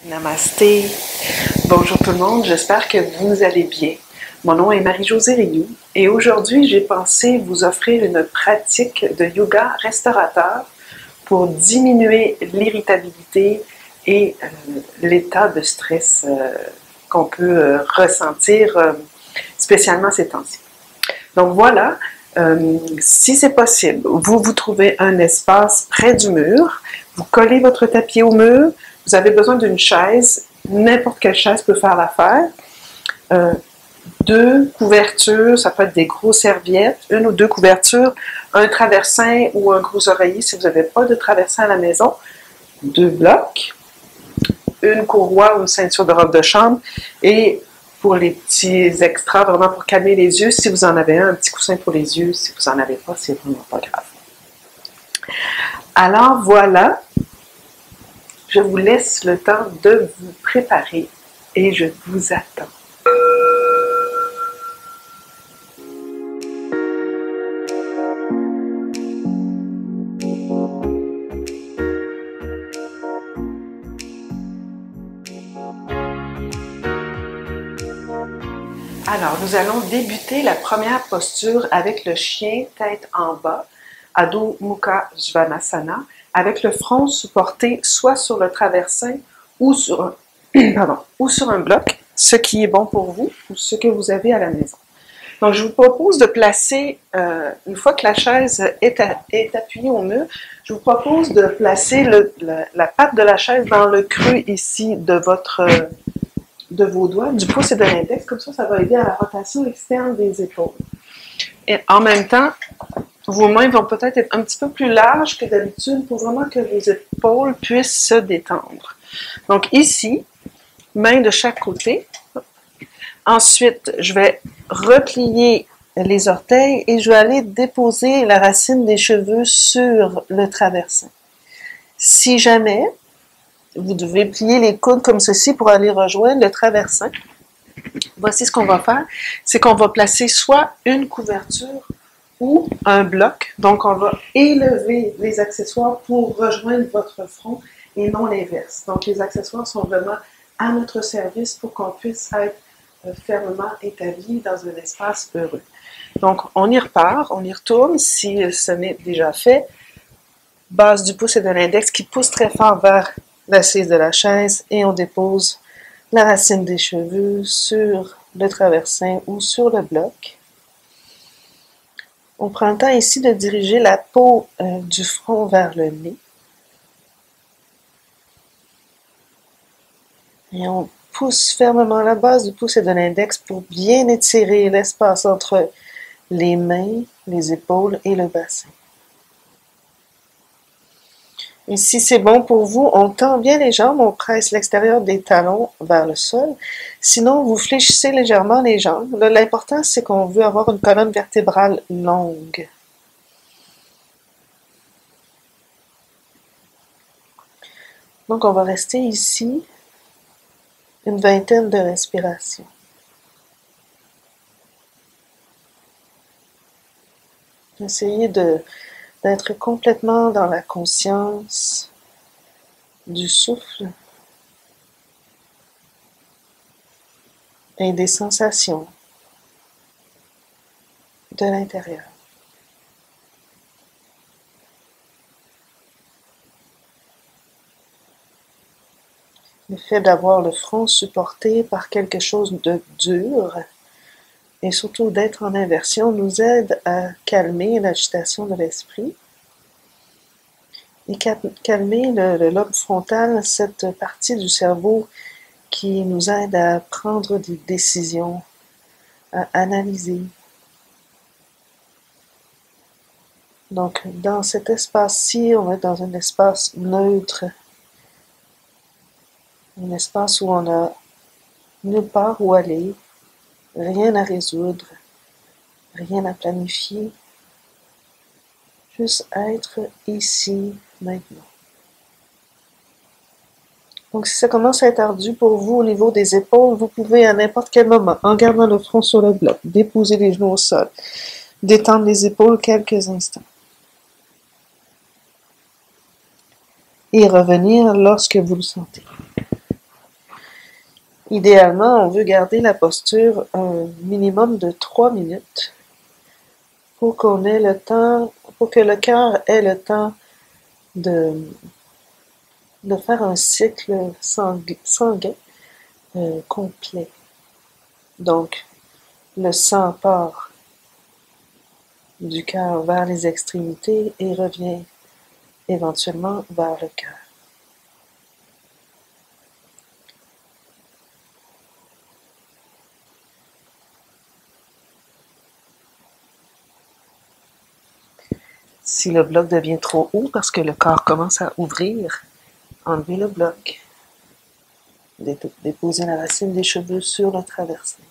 Namasté. Bonjour tout le monde, j'espère que vous allez bien. Mon nom est Marie-Josée Rioux et aujourd'hui j'ai pensé vous offrir une pratique de yoga restaurateur pour diminuer l'irritabilité et l'état de stress qu'on peut ressentir spécialement ces temps-ci. Donc voilà, si c'est possible, vous trouvez un espace près du mur, vous collez votre tapis au mur. Vous avez besoin d'une chaise, n'importe quelle chaise peut faire l'affaire. Deux couvertures, ça peut être des grosses serviettes, une ou deux couvertures, un traversin ou un gros oreiller si vous n'avez pas de traversin à la maison, deux blocs, une courroie ou une ceinture de robe de chambre et pour les petits extras, vraiment pour calmer les yeux, si vous en avez un petit coussin pour les yeux, si vous n'en avez pas, c'est vraiment pas grave. Alors voilà. Je vous laisse le temps de vous préparer et je vous attends. Alors, nous allons débuter la première posture avec le chien tête en bas, Adho Mukha Svanasana, avec le front supporté soit sur le traversin ou sur un bloc, ce qui est bon pour vous ou ce que vous avez à la maison. Donc, je vous propose de placer, une fois que la chaise est appuyée au mur, je vous propose de placer la patte de la chaise dans le creux ici de vos doigts, du pouce et de l'index, comme ça va aider à la rotation externe des épaules. Et en même temps, vos mains vont peut-être être un petit peu plus larges que d'habitude pour vraiment que vos épaules puissent se détendre. Donc ici, main de chaque côté. Ensuite, je vais replier les orteils et je vais aller déposer la racine des cheveux sur le traversin. Si jamais, vous devez plier les coudes comme ceci pour aller rejoindre le traversin. Voici ce qu'on va faire, c'est qu'on va placer soit une couverture ou un bloc. Donc, on va élever les accessoires pour rejoindre votre front et non l'inverse. Donc, les accessoires sont vraiment à notre service pour qu'on puisse être fermement établi dans un espace heureux. Donc, on y repart, on y retourne si ce n'est déjà fait. Base du pouce et de l'index qui pousse très fort vers l'assise de la chaise et on dépose la racine des cheveux sur le traversin ou sur le bloc. On prend le temps ici de diriger la peau du front vers le nez. Et on pousse fermement la base du pouce et de l'index pour bien étirer l'espace entre les mains, les épaules et le bassin. Et si c'est bon pour vous, on tend bien les jambes, on presse l'extérieur des talons vers le sol. Sinon, vous fléchissez légèrement les jambes. L'important, c'est qu'on veut avoir une colonne vertébrale longue. Donc, on va rester ici une vingtaine de respirations. Essayez d'être complètement dans la conscience du souffle et des sensations de l'intérieur. Le fait d'avoir le front supporté par quelque chose de dur et surtout d'être en inversion nous aide à calmer l'agitation de l'esprit et calmer le lobe frontal, cette partie du cerveau qui nous aide à prendre des décisions, à analyser. Donc, dans cet espace-ci, on est dans un espace neutre, un espace où on n'a nulle part où aller, rien à résoudre, rien à planifier, juste être ici, maintenant. Donc, si ça commence à être ardu pour vous au niveau des épaules, vous pouvez à n'importe quel moment, en gardant le front sur le bloc, déposer les genoux au sol, détendre les épaules quelques instants. Et revenir lorsque vous le sentez. Idéalement, on veut garder la posture un minimum de 3 minutes pour qu'on ait le temps, pour que le cœur ait le temps de, de faire un cycle sanguin complet. Donc, le sang part du cœur vers les extrémités et revient éventuellement vers le cœur. Si le bloc devient trop haut parce que le corps commence à ouvrir, enlevez le bloc. Déposez la racine des cheveux sur le traversier.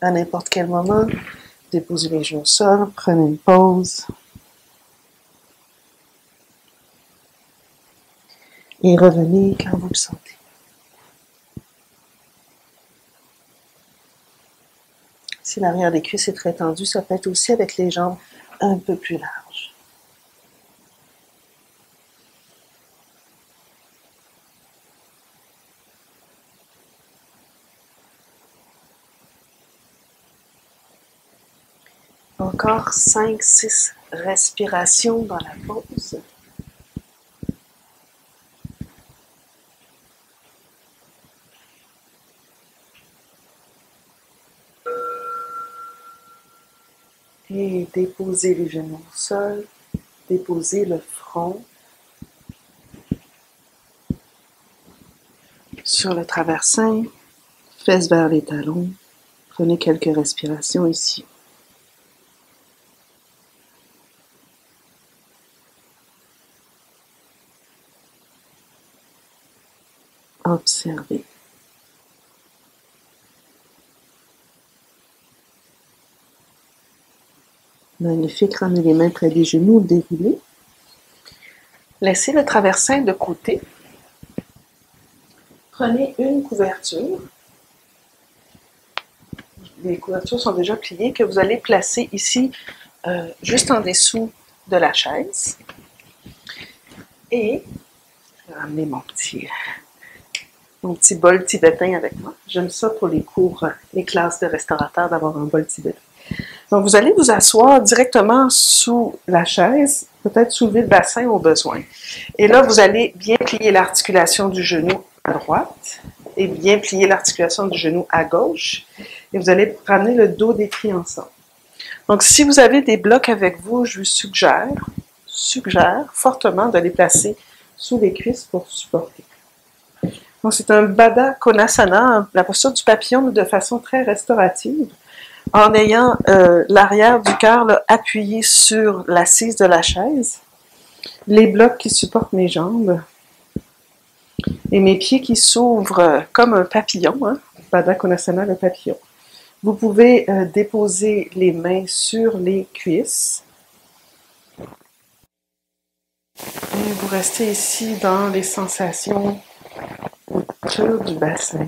À n'importe quel moment, déposez les genoux au sol, prenez une pause. Et revenez quand vous le sentez. Si l'arrière des cuisses est très tendu, ça peut être aussi avec les jambes un peu plus larges. Encore 5-6 respirations dans la pause. Et déposez les genoux au sol, déposez le front sur le traversin, fesses vers les talons. Prenez quelques respirations ici. Observez. Magnifique, ramenez les mains près des genoux, déroulez. Laissez le traversin de côté. Prenez une couverture. Les couvertures sont déjà pliées, que vous allez placer ici, juste en dessous de la chaise. Et je vais ramener mon petit bol tibétain avec moi. J'aime ça pour les cours, les classes de restaurateurs, d'avoir un bol tibétain. Donc, vous allez vous asseoir directement sous la chaise, peut-être soulever le bassin au besoin. Et là, vous allez bien plier l'articulation du genou à droite et bien plier l'articulation du genou à gauche. Et vous allez ramener le dos des pieds ensemble. Donc, si vous avez des blocs avec vous, je vous suggère fortement de les placer sous les cuisses pour supporter. Donc, c'est un Baddha Konasana, la posture du papillon de façon très restaurative, en ayant l'arrière du cœur appuyé sur l'assise de la chaise, les blocs qui supportent mes jambes et mes pieds qui s'ouvrent comme un papillon, hein, Baddha Konasana, le papillon. Vous pouvez déposer les mains sur les cuisses. Et vous restez ici dans les sensations autour du bassin,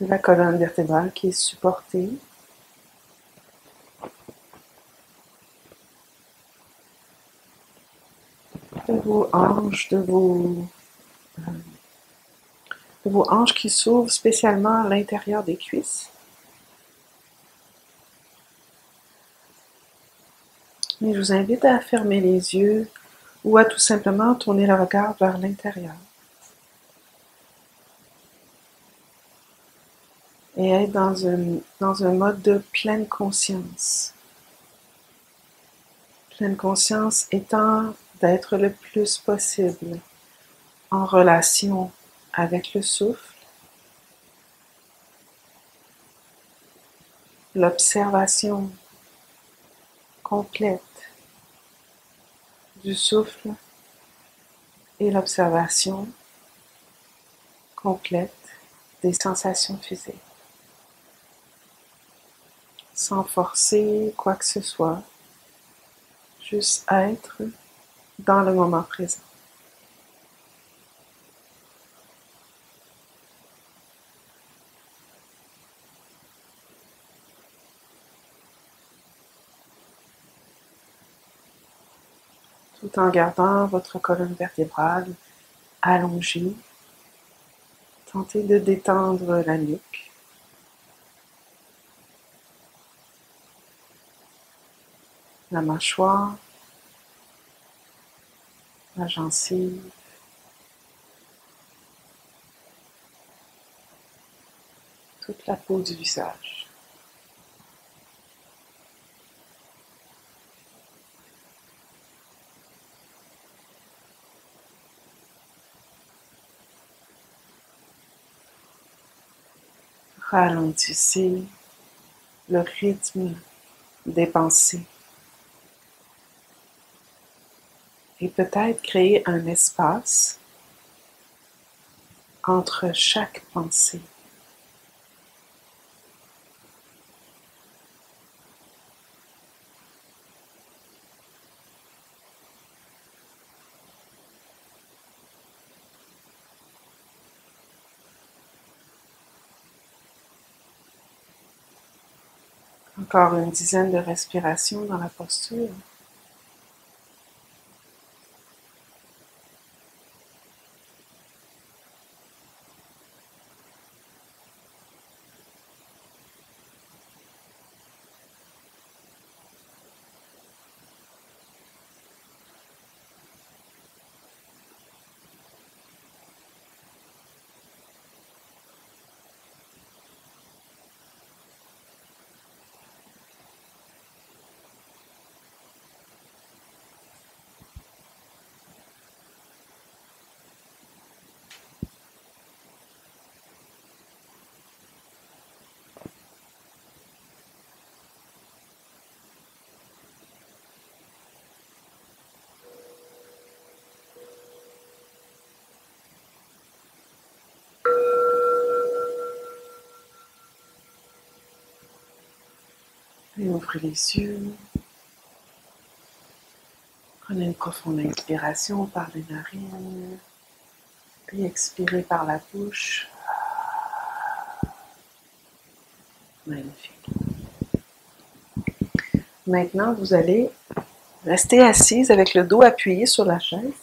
de la colonne vertébrale qui est supportée. De vos hanches, de vos hanches qui s'ouvrent spécialement à l'intérieur des cuisses. Et je vous invite à fermer les yeux ou à tout simplement tourner le regard vers l'intérieur. Et être dans un mode de pleine conscience. Pleine conscience étant d'être le plus possible en relation avec le souffle, l'observation complète du souffle et l'observation complète des sensations physiques. Sans forcer quoi que ce soit, juste être dans le moment présent. Tout tout en gardant votre colonne vertébrale allongée. Tentez de détendre la nuque. La mâchoire, la gencive, toute la peau du visage. Ralentissez le rythme des pensées et peut-être créer un espace entre chaque pensée. Encore une dizaine de respirations dans la posture. Et ouvrez les yeux. Prenez une profonde inspiration par les narines, puis expirez par la bouche. Magnifique. Maintenant, vous allez rester assise avec le dos appuyé sur la chaise.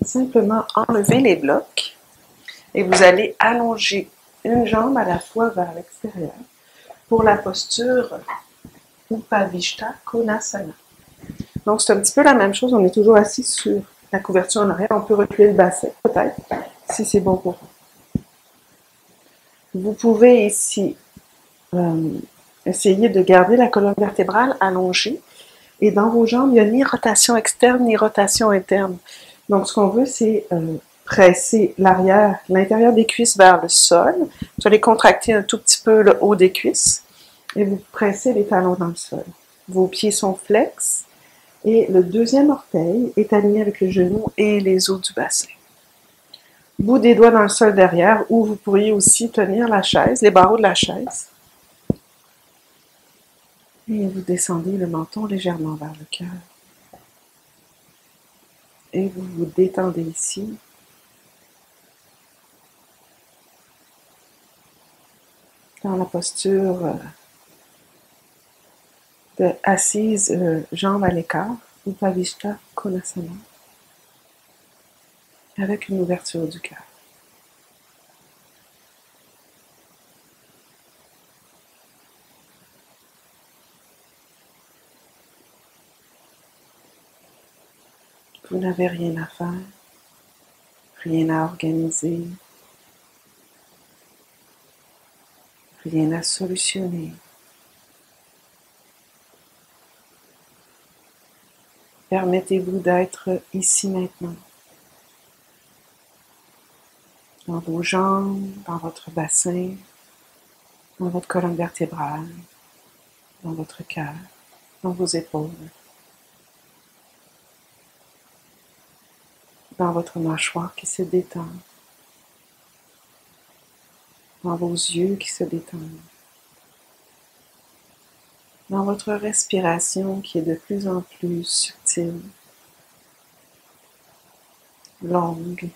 Simplement enlever les blocs et vous allez allonger une jambe à la fois vers l'extérieur pour la posture Upavishta Konasana. Donc, c'est un petit peu la même chose. On est toujours assis sur la couverture en arrière. On peut reculer le bassin, peut-être, si c'est bon pour vous. Vous pouvez ici essayer de garder la colonne vertébrale allongée. Et dans vos jambes, il n'y a ni rotation externe ni rotation interne. Donc, ce qu'on veut, c'est presser l'arrière, l'intérieur des cuisses vers le sol. Vous allez contracter un tout petit peu le haut des cuisses et vous pressez les talons dans le sol. Vos pieds sont flex et le deuxième orteil est aligné avec le genou et les os du bassin. Bout des doigts dans le sol derrière, ou vous pourriez aussi tenir la chaise, les barreaux de la chaise. Et vous descendez le menton légèrement vers le cœur. Et vous vous détendez ici. Dans la posture de assise, jambes à l'écart, Upavishta Konasana, avec une ouverture du cœur. Vous n'avez rien à faire, rien à organiser, rien à solutionner. Permettez-vous d'être ici maintenant, dans vos jambes, dans votre bassin, dans votre colonne vertébrale, dans votre cœur, dans vos épaules, dans votre mâchoire qui se détend, dans vos yeux qui se détendent, dans votre respiration qui est de plus en plus subtile, longue.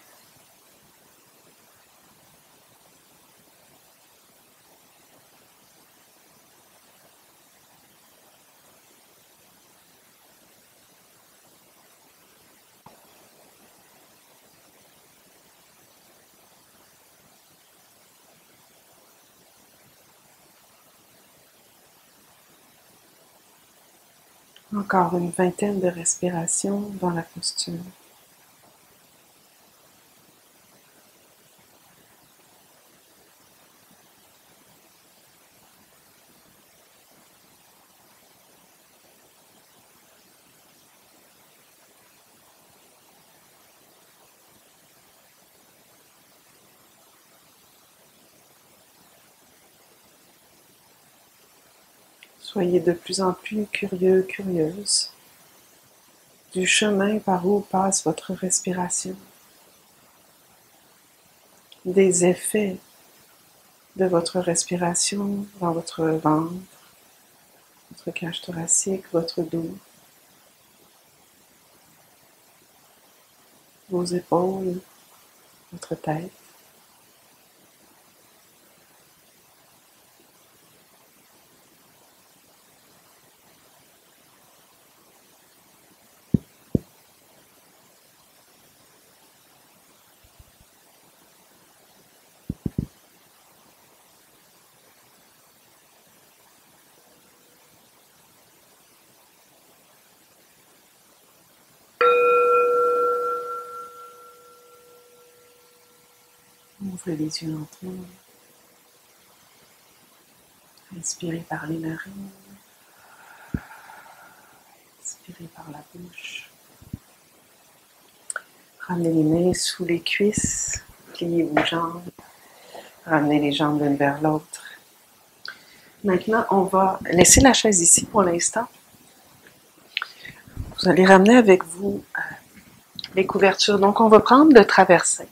Encore une vingtaine de respirations dans la posture. Soyez de plus en plus curieux, curieuse du chemin par où passe votre respiration, des effets de votre respiration dans votre ventre, votre cage thoracique, votre dos, vos épaules, votre tête. Ouvrez les yeux lentement. Inspirez par les narines. Expirez par la bouche. Ramenez les mains sous les cuisses. Pliez vos jambes. Ramenez les jambes l'une vers l'autre. Maintenant, on va laisser la chaise ici pour l'instant. Vous allez ramener avec vous les couvertures. Donc, on va prendre le traversin.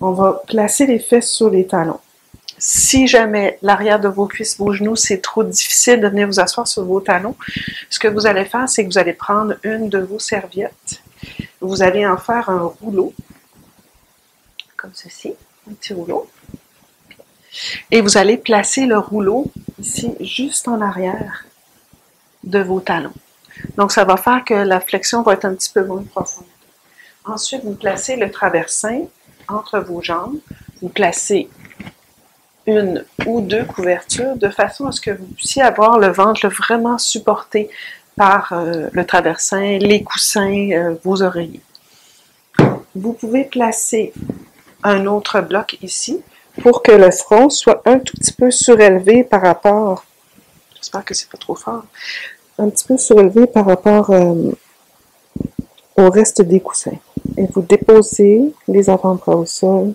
On va placer les fesses sur les talons. Si jamais l'arrière de vos cuisses, vos genoux, c'est trop difficile de venir vous asseoir sur vos talons, ce que vous allez faire, c'est que vous allez prendre une de vos serviettes. Vous allez en faire un rouleau, comme ceci, un petit rouleau. Et vous allez placer le rouleau ici, juste en arrière de vos talons. Donc, ça va faire que la flexion va être un petit peu moins profonde. Ensuite, vous placez le traversin entre vos jambes. Vous placez une ou deux couvertures de façon à ce que vous puissiez avoir le ventre vraiment supporté par le traversin, les coussins, vos oreillers. Vous pouvez placer un autre bloc ici pour que le front soit un tout petit peu surélevé par rapport, j'espère que c'est pas trop fort, un petit peu surélevé par rapport au reste des coussins. Et vous déposez les avant-bras au sol.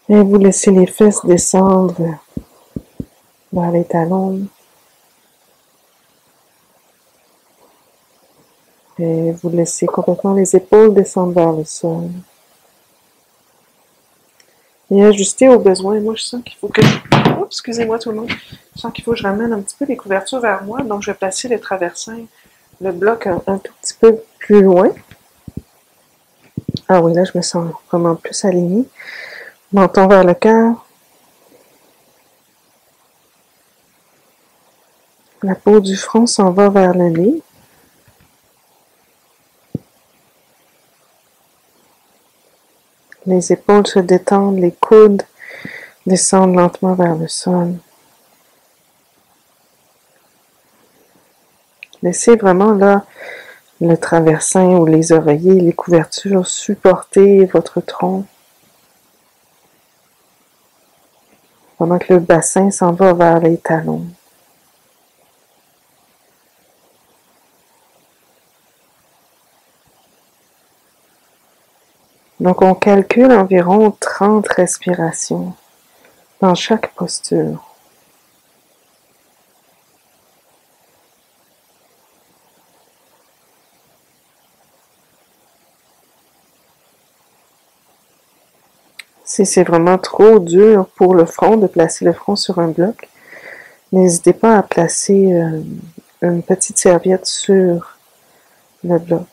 Et vous laissez les fesses descendre vers les talons. Et vous laissez complètement les épaules descendre vers le sol. Et ajuster au besoin. Moi, je sens qu'il faut que... Oups, excusez-moi tout le monde. Je sens qu'il faut que je ramène un petit peu les couvertures vers moi. Donc, je vais placer le traversin, le bloc un tout petit peu plus loin. Ah oui, là, je me sens vraiment plus alignée. Menton vers le cœur. La peau du front s'en va vers le nez. Les épaules se détendent, les coudes descendent lentement vers le sol. Laissez vraiment là le traversin ou les oreillers, les couvertures supporter votre tronc. Pendant que le bassin s'en va vers les talons. Donc on calcule environ 30 respirations dans chaque posture. Si c'est vraiment trop dur pour le front de placer le front sur un bloc, n'hésitez pas à placer une petite serviette sur le bloc.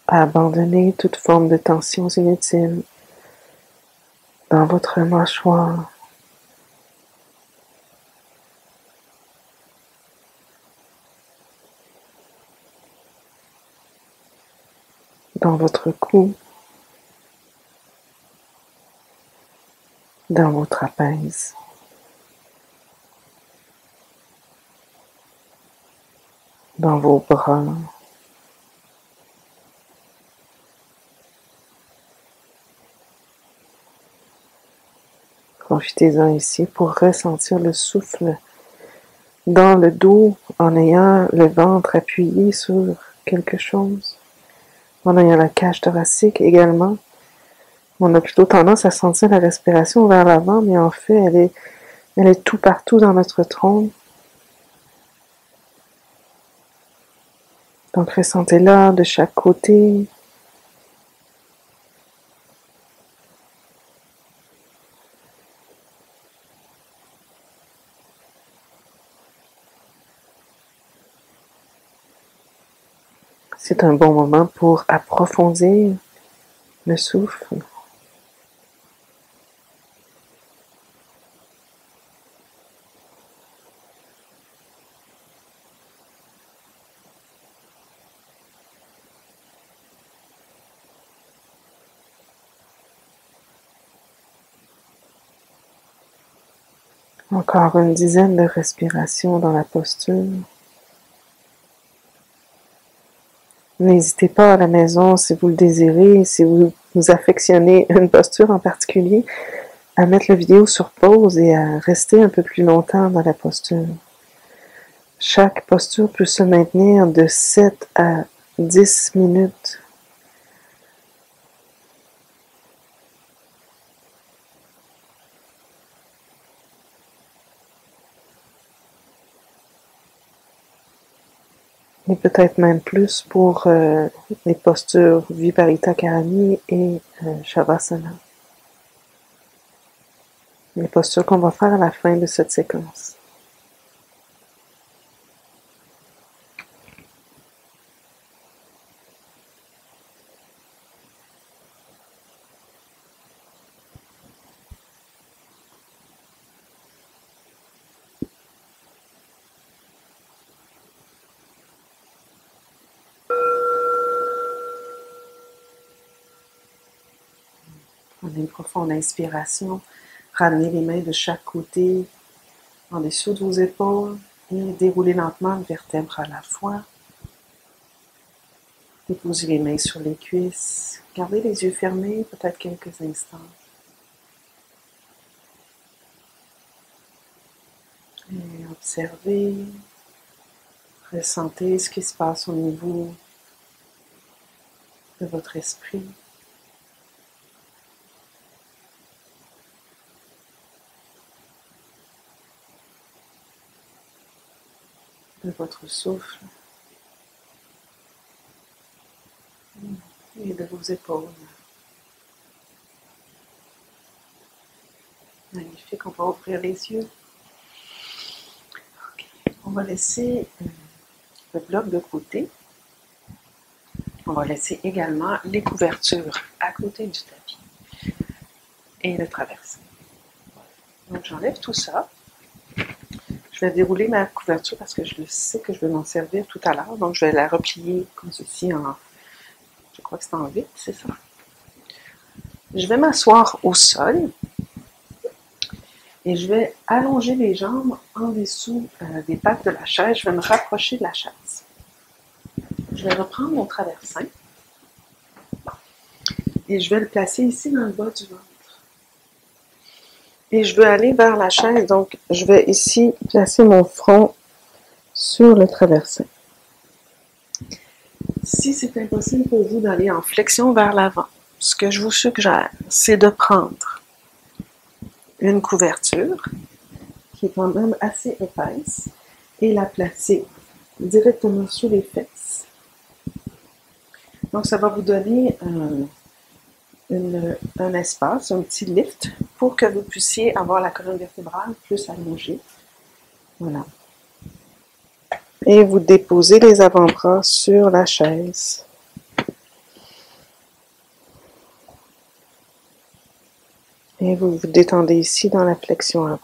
Abandonnez toute forme de tensions inutiles dans votre mâchoire. dans votre cou, dans vos trapèzes. Dans vos bras. Profitez-en ici pour ressentir le souffle dans le dos en ayant le ventre appuyé sur quelque chose, en ayant la cage thoracique également. On a plutôt tendance à sentir la respiration vers l'avant, mais en fait, elle est tout partout dans notre tronc. Donc, ressentez-la de chaque côté. C'est un bon moment pour approfondir le souffle. Encore une dizaine de respirations dans la posture. N'hésitez pas à la maison, si vous le désirez, si vous affectionnez une posture en particulier, à mettre la vidéo sur pause et à rester un peu plus longtemps dans la posture. Chaque posture peut se maintenir de 7 à 10 minutes. Et peut-être même plus pour les postures Viparita Karani et Shavasana. Les postures qu'on va faire à la fin de cette séquence. Prenez une profonde inspiration. Ramenez les mains de chaque côté en dessous de vos épaules et déroulez lentement une vertèbre à la fois. Déposez les mains sur les cuisses. Gardez les yeux fermés peut-être quelques instants. Et observez, ressentez ce qui se passe au niveau de votre esprit. De votre souffle et de vos épaules. Magnifique, on va ouvrir les yeux. Okay. On va laisser le bloc de côté. On va laisser également les couvertures à côté du tapis et le traverser. Donc j'enlève tout ça. Je vais dérouler ma couverture parce que je sais que je vais m'en servir tout à l'heure. Donc je vais la replier comme ceci en, je crois que c'est en 8, c'est ça. Je vais m'asseoir au sol et je vais allonger les jambes en dessous des pattes de la chaise. Je vais me rapprocher de la chaise. Je vais reprendre mon traversin et je vais le placer ici dans le bas du ventre. Et je veux aller vers la chaise, donc je vais ici placer mon front sur le traversin. Si c'est impossible pour vous d'aller en flexion vers l'avant, ce que je vous suggère, c'est de prendre une couverture qui est quand même assez épaisse et la placer directement sous les fesses. Donc ça va vous donner un espace, un petit lift pour que vous puissiez avoir la colonne vertébrale plus allongée. Voilà. Et vous déposez les avant-bras sur la chaise. Et vous vous détendez ici dans la flexion avant.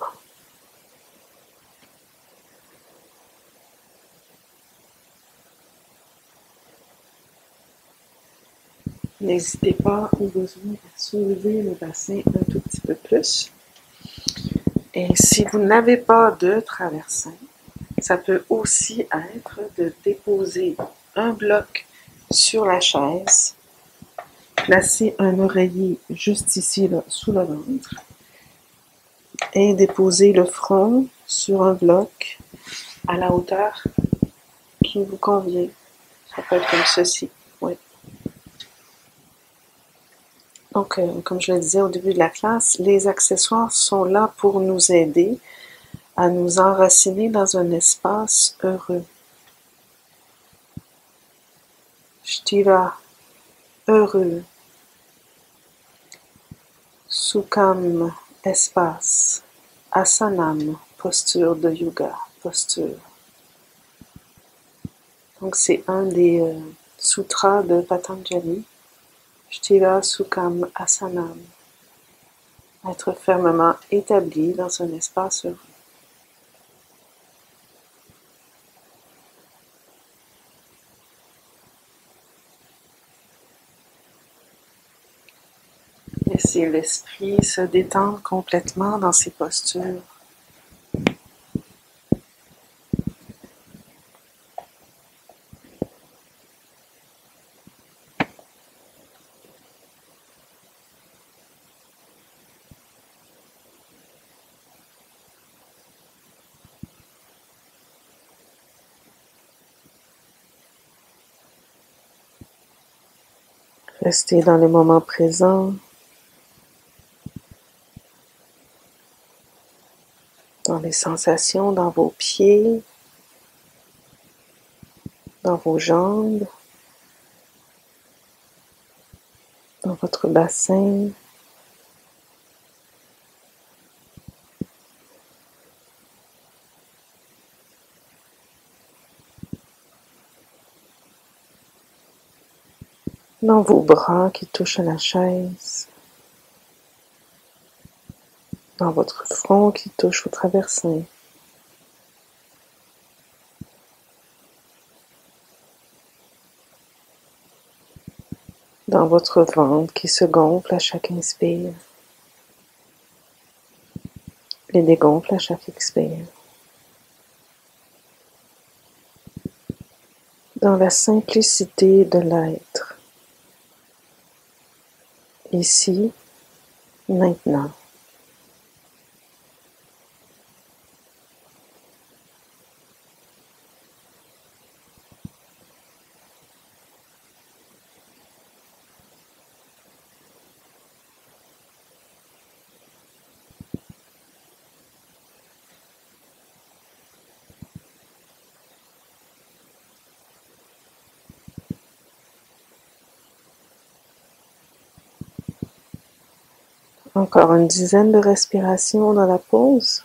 N'hésitez pas au besoin à soulever le bassin un tout petit peu plus. Et si vous n'avez pas de traversin, ça peut aussi être de déposer un bloc sur la chaise, placer un oreiller juste ici, là, sous le ventre, et déposer le front sur un bloc à la hauteur qui vous convient. Ça peut être comme ceci. Oui. Donc, comme je le disais au début de la classe, les accessoires sont là pour nous aider à nous enraciner dans un espace heureux. Sthira, heureux. Sukham, espace. Asanam, posture de yoga, posture. Donc c'est un des sutras de Patanjali. Sthira Sukham Asanam. Être fermement établi dans un espace heureux. Laissez l'esprit se détendre complètement dans ses postures. Restez dans le moment présent, dans les sensations dans vos pieds, dans vos jambes, dans votre bassin. Dans vos bras qui touchent à la chaise, dans votre front qui touche au traversin, dans votre ventre qui se gonfle à chaque inspire et dégonfle à chaque expire. Dans la simplicité de l'être, ici, maintenant. Encore une dizaine de respirations dans la pause.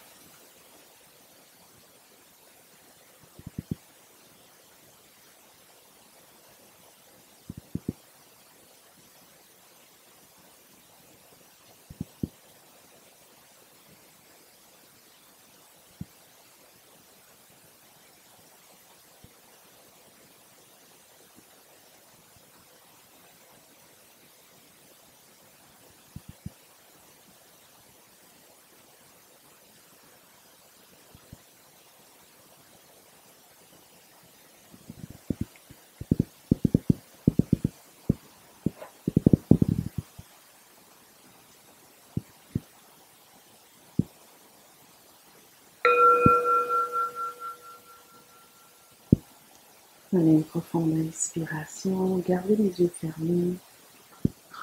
Prenez une profonde inspiration, gardez les yeux fermés,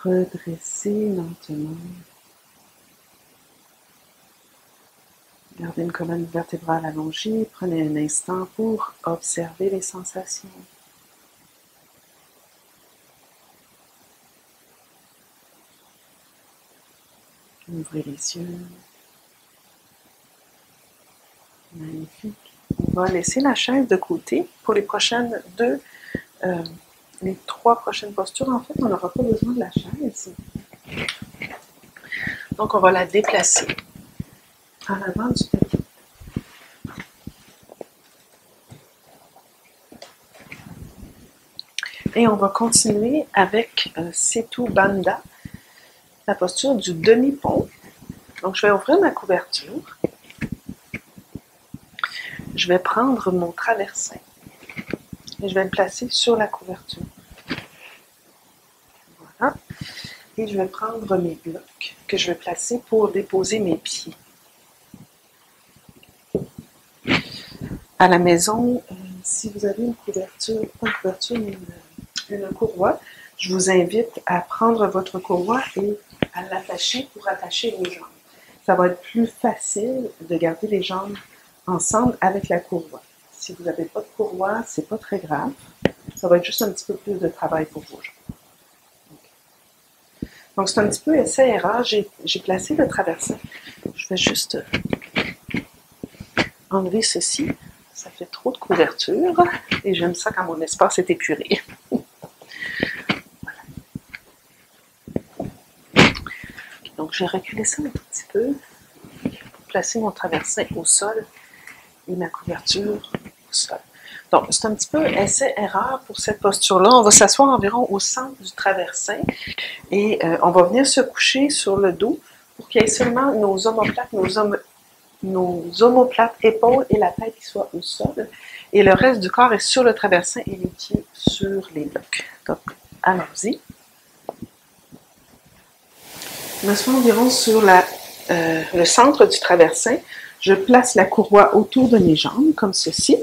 redressez lentement. Gardez une colonne vertébrale allongée, prenez un instant pour observer les sensations. Ouvrez les yeux. Magnifique. On va laisser la chaise de côté pour les trois prochaines postures. En fait, on n'aura pas besoin de la chaise. Donc, on va la déplacer en avant du tapis. Et on va continuer avec Setu Bandha, la posture du demi-pont. Donc, je vais ouvrir ma couverture. Je vais prendre mon traversin et je vais le placer sur la couverture. Voilà. Et je vais prendre mes blocs que je vais placer pour déposer mes pieds. À la maison, si vous avez une couverture, pas une couverture, mais une courroie, je vous invite à prendre votre courroie et à l'attacher pour attacher les jambes. Ça va être plus facile de garder les jambes ensemble avec la courroie. Si vous n'avez pas de courroie, c'est pas très grave. Ça va être juste un petit peu plus de travail pour vos jambes. Donc c'est un petit peu essai-erreur. J'ai placé le traversin. Je vais juste enlever ceci. Ça fait trop de couverture et j'aime ça quand mon espace est épuré. Voilà. Donc j'ai reculé ça un tout petit peu pour placer mon traversin au sol et ma couverture au sol. Donc c'est un petit peu essai-erreur pour cette posture-là. On va s'asseoir environ au centre du traversin et on va venir se coucher sur le dos pour qu'il y ait seulement nos omoplates, nos omoplates, épaules et la tête qui soient au sol. Et le reste du corps est sur le traversin et les pieds sur les blocs. Donc, allons-y. Je m'assois environ sur le centre du traversin. Je place la courroie autour de mes jambes, comme ceci.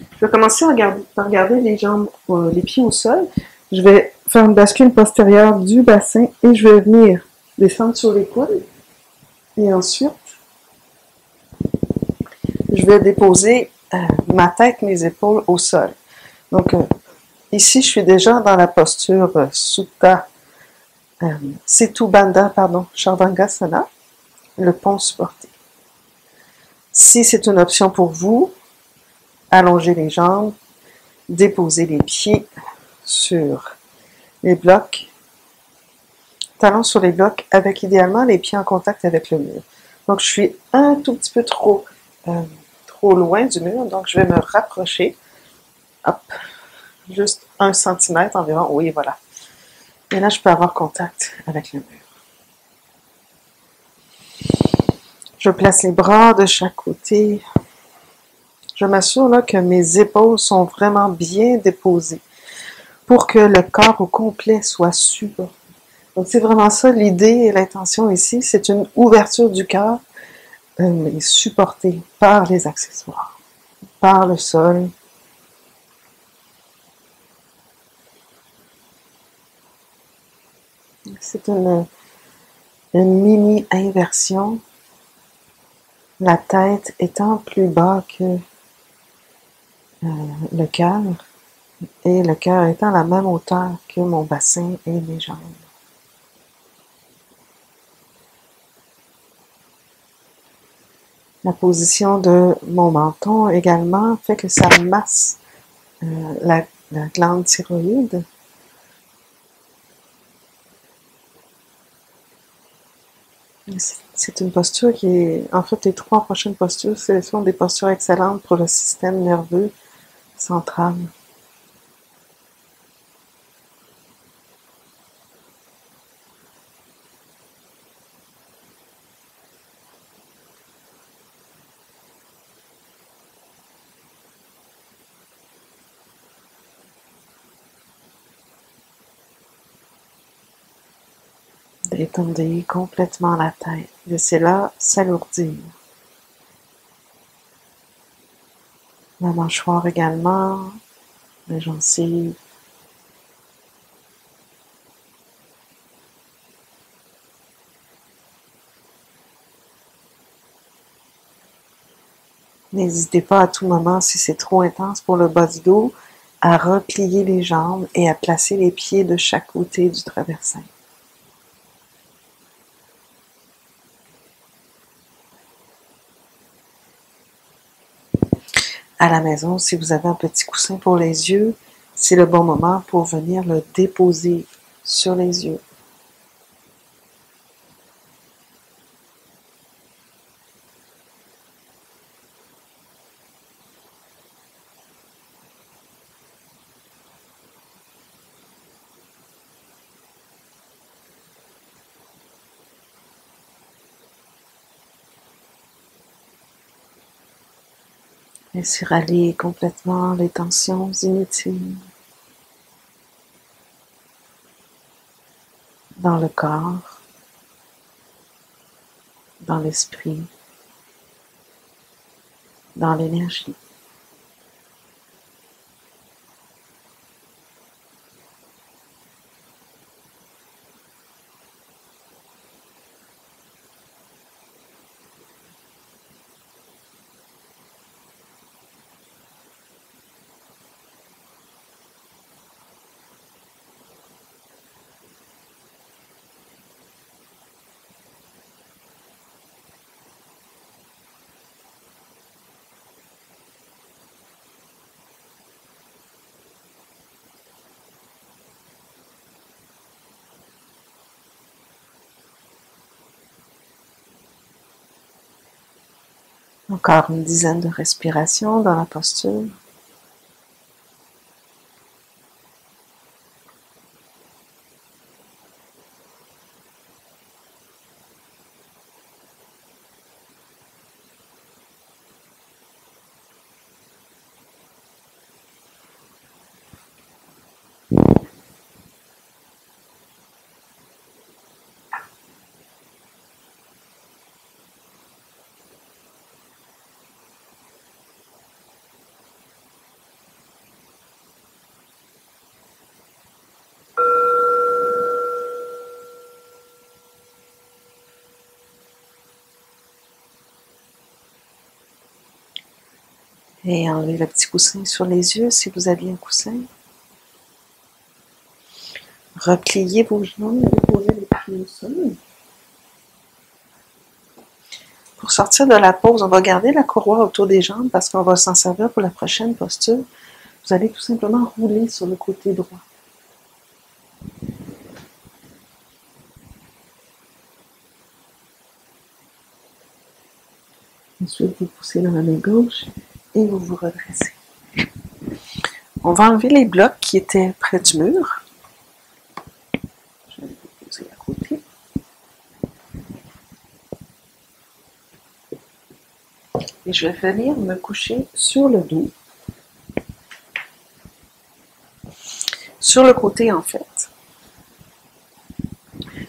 Je vais commencer par regarder les jambes, les pieds au sol. Je vais faire une bascule postérieure du bassin et je vais venir descendre sur les coudes. Et ensuite, je vais déposer ma tête, mes épaules au sol. Donc, ici, je suis déjà dans la posture Sutta Setu Bandha, Shavasana, le pont supporté. Si c'est une option pour vous, allongez les jambes, déposez les pieds sur les blocs, talons sur les blocs, avec idéalement les pieds en contact avec le mur. Donc, je suis un tout petit peu trop loin du mur, donc je vais me rapprocher. Hop, juste 1 cm environ, oui, voilà. Et là, je peux avoir contact avec le mur. Je place les bras de chaque côté. Je m'assure là que mes épaules sont vraiment bien déposées pour que le corps au complet soit supporté. Donc, c'est vraiment ça l'idée et l'intention ici. C'est une ouverture du cœur, mais supportée par les accessoires, par le sol. C'est une mini-inversion. La tête étant plus bas que le cœur et le cœur étant à la même hauteur que mon bassin et mes jambes. La position de mon menton également fait que ça masse la glande thyroïde. C'est une posture qui est, en fait, les 3 prochaines postures, ce sont des postures excellentes pour le système nerveux central. Détendez complètement la tête. Laissez-la s'alourdir. La mâchoire également, les gencives. N'hésitez pas à tout moment, si c'est trop intense pour le bas du dos, à replier les jambes et à placer les pieds de chaque côté du traversin. À la maison, si vous avez un petit coussin pour les yeux, c'est le bon moment pour venir le déposer sur les yeux. Laissez aller complètement les tensions inutiles dans le corps, dans l'esprit, dans l'énergie. Encore une dizaine de respirations dans la posture. Et enlevez le petit coussin sur les yeux si vous aviez un coussin. Repliez vos jambes et déposez les pieds au sol. Pour sortir de la pause, on va garder la courroie autour des jambes parce qu'on va s'en servir pour la prochaine posture. Vous allez tout simplement rouler sur le côté droit. Ensuite, vous poussez dans la main gauche et vous vous redressez. On va enlever les blocs qui étaient près du mur. Je vais les poser à côté. Et je vais venir me coucher sur le dos. Sur le côté, en fait.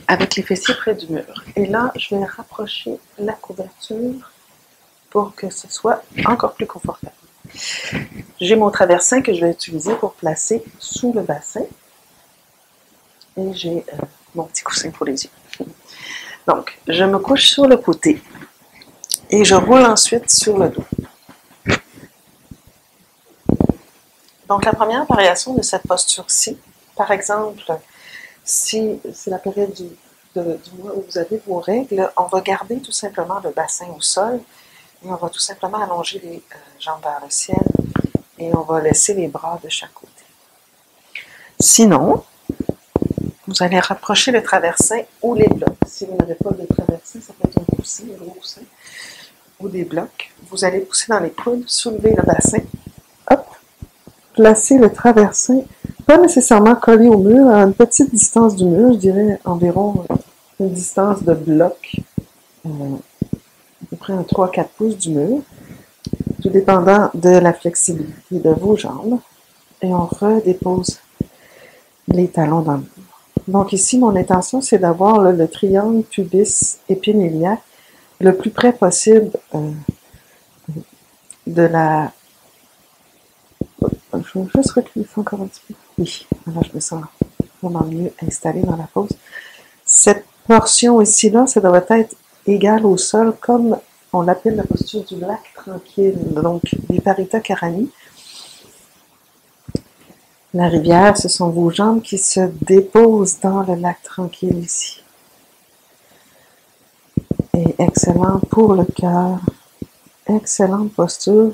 Avec les fessiers près du mur. Et là, je vais rapprocher la couverture pour que ce soit encore plus confortable. J'ai mon traversin que je vais utiliser pour placer sous le bassin. Et j'ai mon petit coussin pour les yeux. Donc, je me couche sur le côté et je roule ensuite sur le dos. Donc, la première variation de cette posture-ci, par exemple, si c'est la période du mois où vous avez vos règles, on va garder tout simplement le bassin au sol et on va tout simplement allonger les jambes vers le ciel et on va laisser les bras de chaque côté. Sinon, vous allez rapprocher le traversin ou les blocs. Si vous n'avez pas de traversin, ça peut être un coussin, un gros coussin, ou des blocs. Vous allez pousser dans les coudes, soulever le bassin, hop, placer le traversin, pas nécessairement collé au mur, à une petite distance du mur, je dirais environ une distance de bloc, à peu près un 3-4 pouces du mur, tout dépendant de la flexibilité de vos jambes. Et on redépose les talons dans le mur. Donc ici, mon intention, c'est d'avoir le triangle pubis-épine-iliaque le plus près possible de la... Je vais juste reculer ça encore un petit peu. Oui, alors je me sens vraiment mieux installée dans la pose. Cette portion ici-là, ça doit être égal au sol, comme on l'appelle la posture du lac tranquille, donc Viparita Karani. La rivière, ce sont vos jambes qui se déposent dans le lac tranquille ici. Et excellent pour le cœur, excellente posture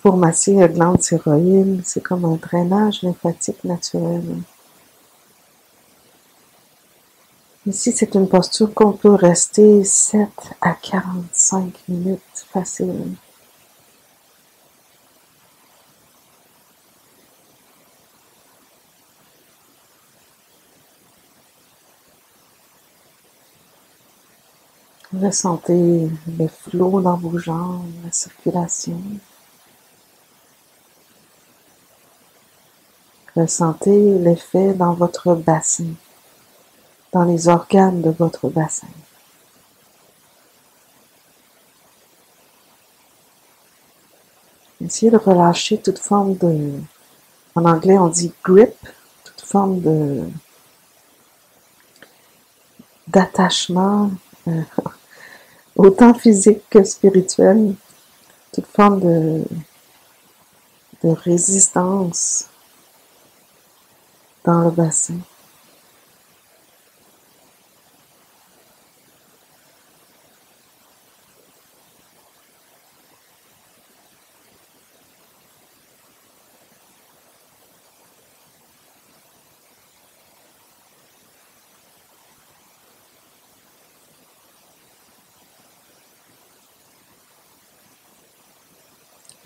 pour masser la glande thyroïde. C'est comme un drainage lymphatique naturel. Ici, c'est une posture qu'on peut rester 7 à 45 minutes facile. Ressentez le flot dans vos jambes, la circulation. Ressentez l'effet dans votre bassin, dans les organes de votre bassin. Essayez de relâcher toute forme de, en anglais on dit grip, toute forme d'attachement, autant physique que spirituel, toute forme de résistance dans le bassin.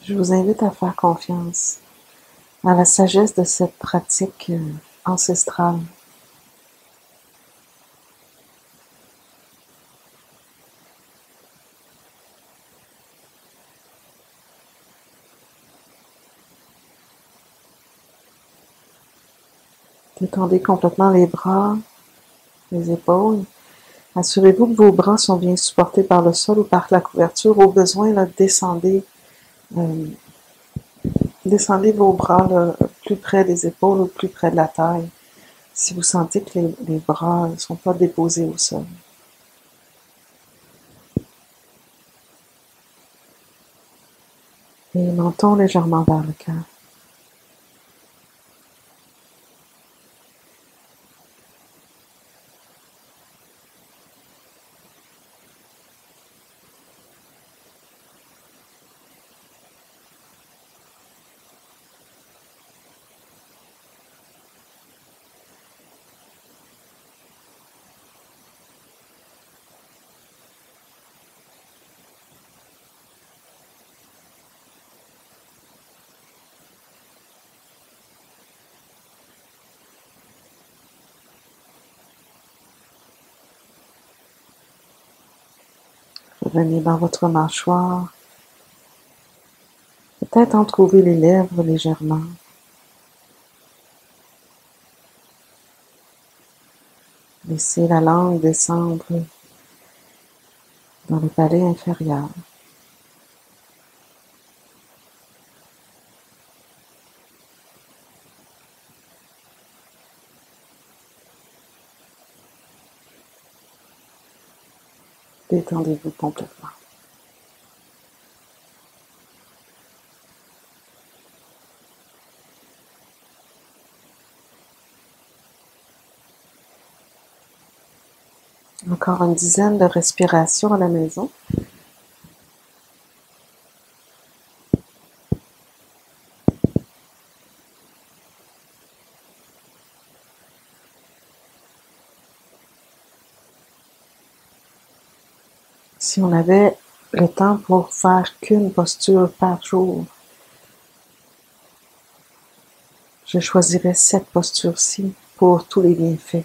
Je vous invite à faire confiance à la sagesse de cette pratique ancestrale. Détendez complètement les bras, les épaules. Assurez-vous que vos bras sont bien supportés par le sol ou par la couverture. Au besoin, là, descendez vos bras là, plus près des épaules ou plus près de la taille, si vous sentez que les bras ne sont pas déposés au sol. Et menton légèrement vers le cœur. Revenez dans votre mâchoire. Peut-être entrouvrir les lèvres légèrement. Laissez la langue descendre dans le palais inférieur. Détendez-vous complètement. Encore une dizaine de respirations à la maison. Si on avait le temps pour faire qu'une posture par jour, je choisirais cette posture-ci pour tous les bienfaits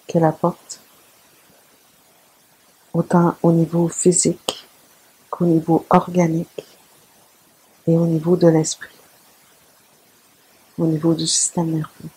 qu'elle apporte, autant au niveau physique qu'au niveau organique et au niveau de l'esprit, au niveau du système nerveux.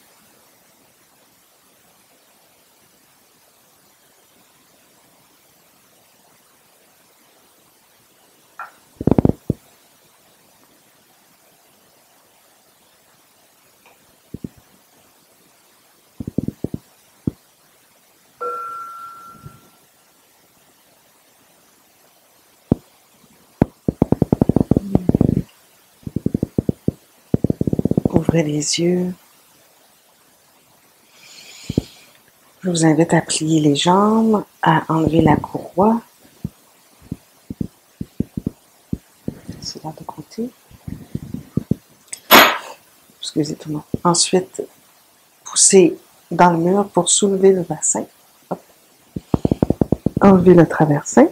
Ouvrez les yeux. Je vous invite à plier les jambes, à enlever la courroie. C'est là de côté. Excusez tout le monde. Ensuite, poussez dans le mur pour soulever le bassin. Hop. Enlevez le traversin.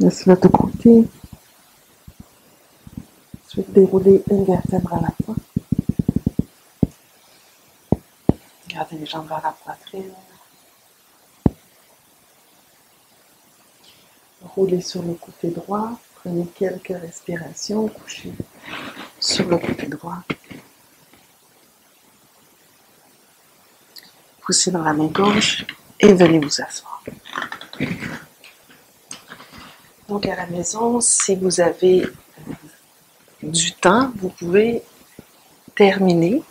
Laissez l'autre côté. Ensuite, dérouler une vertèbre à la fois. Gardez les jambes vers la poitrine. Roulez sur le côté droit, prenez quelques respirations, couchez sur le côté droit. Poussez dans la main gauche et venez vous asseoir. Donc à la maison, si vous avez du temps, vous pouvez terminer,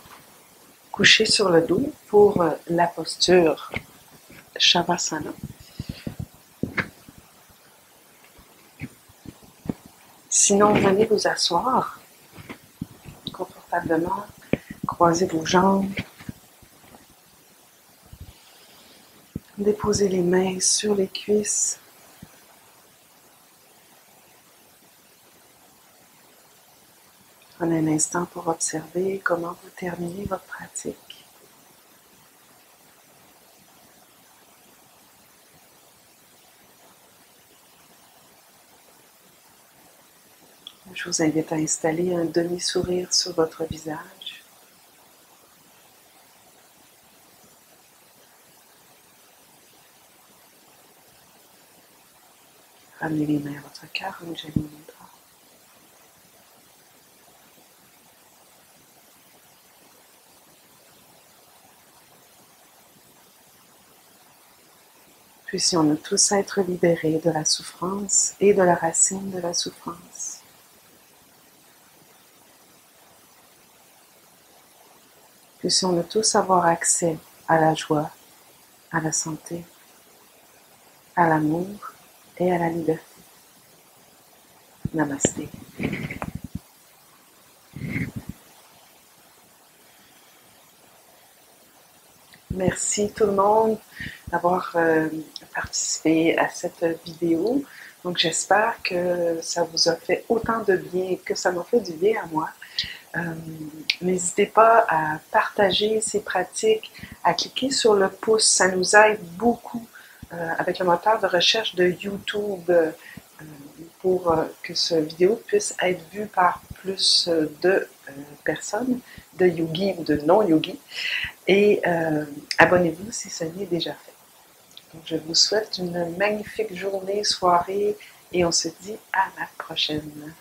coucher sur le dos pour la posture Shavasana. Sinon, venez vous asseoir confortablement, croisez vos jambes, déposez les mains sur les cuisses. Prenez un instant pour observer comment vous terminez votre pratique. Je vous invite à installer un demi-sourire sur votre visage. Ramenez les mains à votre cœur, Anjali Mudra. Puissions-nous tous être libérés de la souffrance et de la racine de la souffrance. Puissions-nous tous avoir accès à la joie, à la santé, à l'amour et à la liberté. Namasté. Merci tout le monde d'avoir participé à cette vidéo. Donc j'espère que ça vous a fait autant de bien que ça m'a fait du bien à moi. N'hésitez pas à partager ces pratiques, à cliquer sur le pouce, ça nous aide beaucoup avec le moteur de recherche de YouTube pour que cette vidéo puisse être vue par plus de personnes, de yogis ou de non-yogis. Et abonnez-vous si ce n'est déjà fait. Donc, je vous souhaite une magnifique journée, soirée et on se dit à la prochaine.